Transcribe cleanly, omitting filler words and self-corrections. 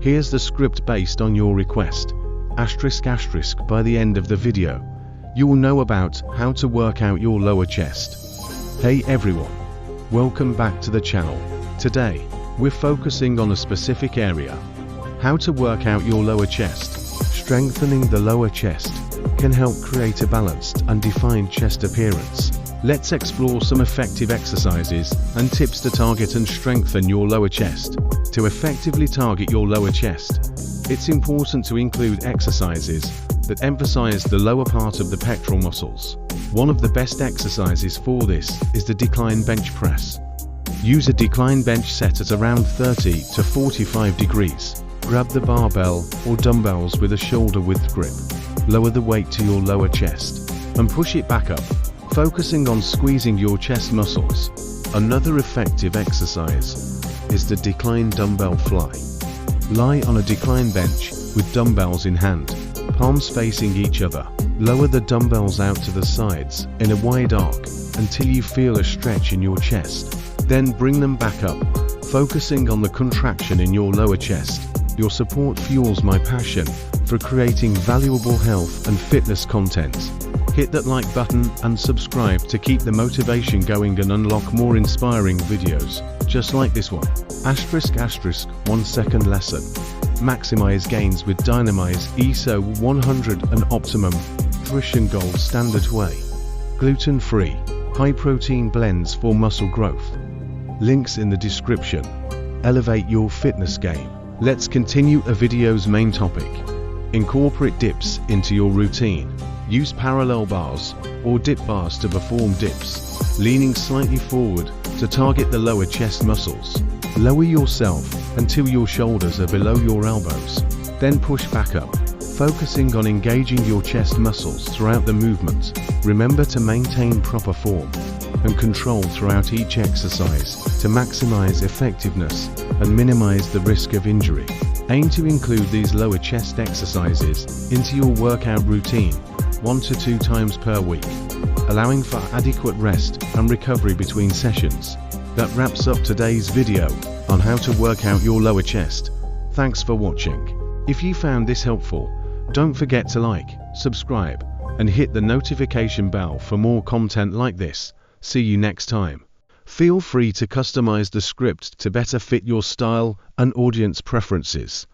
Here's the script based on your request. ***, by the end of the video, you will know about how to work out your lower chest. Hey everyone, welcome back to the channel. Today, we're focusing on a specific area. How to work out your lower chest. Strengthening the lower chest can help create a balanced and defined chest appearance. Let's explore some effective exercises and tips to target and strengthen your lower chest. To effectively target your lower chest, it's important to include exercises that emphasize the lower part of the pectoral muscles. One of the best exercises for this is the decline bench press. Use a decline bench set at around 30 to 45 degrees. Grab the barbell or dumbbells with a shoulder-width grip. Lower the weight to your lower chest and push it back up, focusing on squeezing your chest muscles. Another effective exercise is the decline dumbbell fly. Lie on a decline bench with dumbbells in hand, palms facing each other. Lower the dumbbells out to the sides in a wide arc until you feel a stretch in your chest. Then bring them back up, focusing on the contraction in your lower chest. Your support fuels my passion for creating valuable health and fitness content. Hit that like button and subscribe to keep the motivation going and unlock more inspiring videos, just like this one. ***, 1 second lesson. Maximize gains with Dymatize ISO 100 and Optimum Nutrition Gold Standard Whey. Gluten-free, high-protein blends for muscle growth. Links in the description. Elevate your fitness game. Let's continue a video's main topic. Incorporate dips into your routine. Use parallel bars or dip bars to perform dips, leaning slightly forward to target the lower chest muscles. Lower yourself until your shoulders are below your elbows. Then push back up, focusing on engaging your chest muscles throughout the movement. Remember to maintain proper form and control throughout each exercise to maximize effectiveness and minimize the risk of injury. Aim to include these lower chest exercises into your workout routine 1 to 2 times per week, allowing for adequate rest and recovery between sessions. That wraps up today's video on how to work out your lower chest. Thanks for watching. If you found this helpful, don't forget to like, subscribe, and hit the notification bell for more content like this. See you next time. Feel free to customize the script to better fit your style and audience preferences.